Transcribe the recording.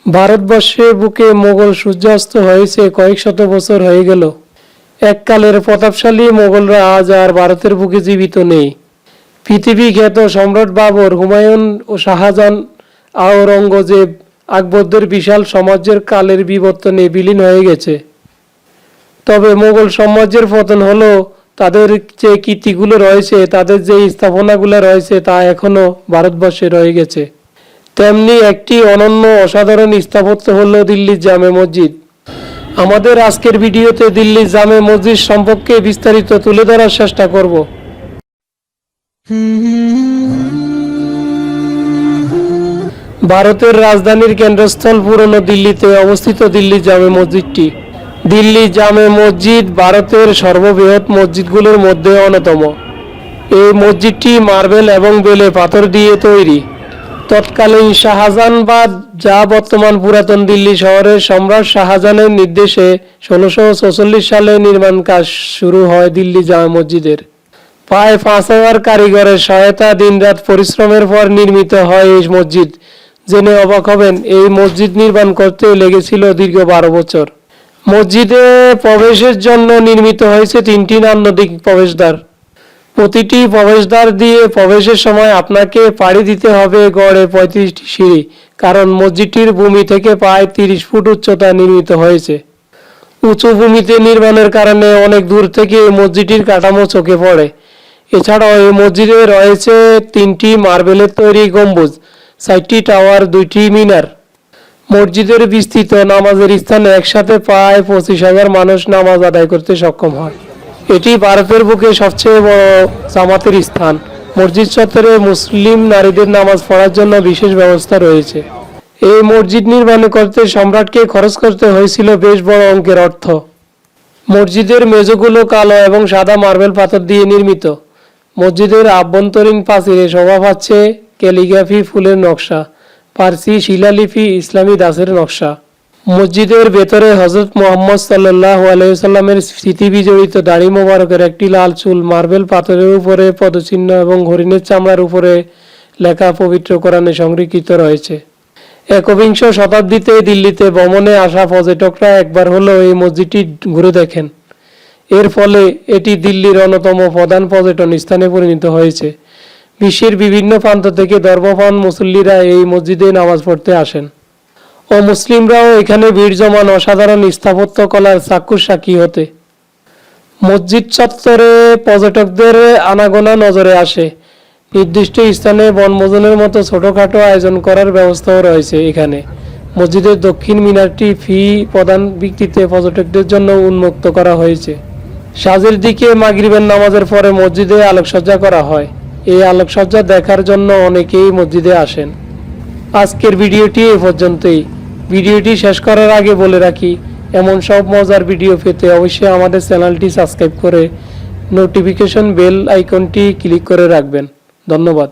ভারতবর্ষের বুকে মোগল সূর্যাস্ত হয়েছে কয়েক শত বছর হয়ে গেল। এককালের প্রতাপশালী মোগলরা আজ আর ভারতের বুকে জীবিত নেই। পৃথিবী খ্যাত সম্রাট বাবর, হুমায়ুন ও শাহজাহান, আওরঙ্গজেব, আকবরদের বিশাল সাম্রাজ্যের কালের বিবর্তনে বিলীন হয়ে গেছে। তবে মোগল সাম্রাজ্যের পতন হলো তাদের যে কীর্তিগুলো রয়েছে, তাদের যে স্থাপনাগুলো রয়েছে তা এখনও ভারতবর্ষে রয়ে গেছে। তেমনি একটি অনন্য অসাধারণ স্থাপত্য হলো দিল্লির জামে মসজিদ। আমাদের আজকের ভিডিওতে দিল্লির জামে মসজিদ সম্পর্কে বিস্তারিত তুলে ধরার চেষ্টা করব। ভারতের রাজধানীর কেন্দ্রস্থল পুরনো দিল্লিতে অবস্থিত দিল্লি জামে মসজিদটি। দিল্লি জামে মসজিদ ভারতের সর্ববৃহৎ মসজিদগুলোর মধ্যে অন্যতম। এই মসজিদটি মার্বেল এবং বেলে পাথর দিয়ে তৈরি। তৎকালীন শাহজাহানবাদ, যা বর্তমান পুরাতন দিল্লি শহরের সম্রাট শাহজাহানের নির্দেশে 1646 সালে নির্মাণ কাজ শুরু হয় দিল্লি জামে মসজিদের। প্রায় 5000 কারিগরের সহায়তা, দিনরাত পরিশ্রমের পর নির্মিত হয় এই মসজিদ। জেনে অবাক হবেন, এই মসজিদ নির্মাণ করতে লেগেছিল দীর্ঘ 12 বছর। মসজিদে প্রবেশের জন্য নির্মিত হয়েছে 3টি নান্দনিক প্রবেশদ্বার। প্রতিটি প্রবেশদ্বার দিয়ে প্রবেশের সময় আপনাকে পাড়ি দিতে হবে গড়ে 35টি সিঁড়ি, কারণ মসজিদটির ভূমি থেকে প্রায় 30 ফুট উচ্চতা নির্মিত হয়েছে। উঁচু ভূমিতে নির্মাণের কারণে অনেক দূর থেকে মসজিদটির কাঠামো চোখে পড়ে। এছাড়াও এই মসজিদে রয়েছে 3টি মার্বেলের তৈরি গম্বুজ, 4টি টাওয়ার, 2টি মিনার। মসজিদের বিস্তৃত নামাজের স্থানে একসাথে প্রায় 25,000 মানুষ নামাজ আদায় করতে সক্ষম হয়। এটি ভারতের বুকে সবচেয়ে বড় জামাতের স্থান। মসজিদ চত্বরে মুসলিম নারীদের নামাজ পড়ার জন্য বিশেষ ব্যবস্থা রয়েছে। এই মসজিদ নির্মাণ করতে সম্রাটকে খরচ করতে হয়েছিল বেশ বড় অঙ্কের অর্থ। মসজিদের মেঝেগুলো কালো এবং সাদা মার্বেল পাথর দিয়ে নির্মিত। মসজিদের আভ্যন্তরীণ প্রাচীরে শোভা পাচ্ছে ক্যালিগ্রাফি, ফুলের নকশা, পার্সি শিলালিপি, ইসলামী দাসের নকশা। মসজিদের ভেতরে হযরত মুহাম্মদ সাল্লাল্লাহু আলাইহি সাল্লামের স্মৃতি বিজড়িত দাড়ি মোবারকের একটি লাল চুল, মার্বেল পাথরের উপরে পদচিহ্ন এবং হরিণের চামড়ার উপরে লেখা পবিত্র কোরআনে সংরক্ষিত রয়েছে। একবিংশ শতাব্দীতে দিল্লিতে ভ্রমণে আসা পর্যটকরা একবার হলেও এই মসজিদটি ঘুরে দেখেন। এর ফলে এটি দিল্লির অন্যতম প্রধান পর্যটন স্থানে পরিণত হয়েছে। বিশ্বের বিভিন্ন প্রান্ত থেকে ধর্মপ্রাণ মুসল্লিরা এই মসজিদে নামাজ পড়তে আসেন। অমুসলিমরাও এখানে ভিড় জমান অসাধারণ স্থাপত্য কলার চাক্ষুষ সাক্ষী হতে। মসজিদ চত্বরে পর্যটকদের আনাগোনা নজরে আসে। নির্দিষ্ট স্থানে বনভোজনের মতো ছোটখাটো আয়োজন করার ব্যবস্থাও রয়েছে এখানে। মসজিদের দক্ষিণ মিনারটি ফি প্রদান ভিত্তিতে পর্যটকদের জন্য উন্মুক্ত করা হয়েছে। সাঁঝের দিকে মাগরিবের নামাজের পরে মসজিদে আলোকসজ্জা করা হয়। এই আলোকসজ্জা দেখার জন্য অনেকেই মসজিদে আসেন। আজকের ভিডিওটি এ পর্যন্তই। ভিডিওটি শেষ করার আগে বলে রাখি, এমন সব মজার ভিডিও পেতে অবশ্যই আমাদের চ্যানেলটি সাবস্ক্রাইব করে নোটিফিকেশন বেল আইকনটি ক্লিক করে রাখবেন। ধন্যবাদ।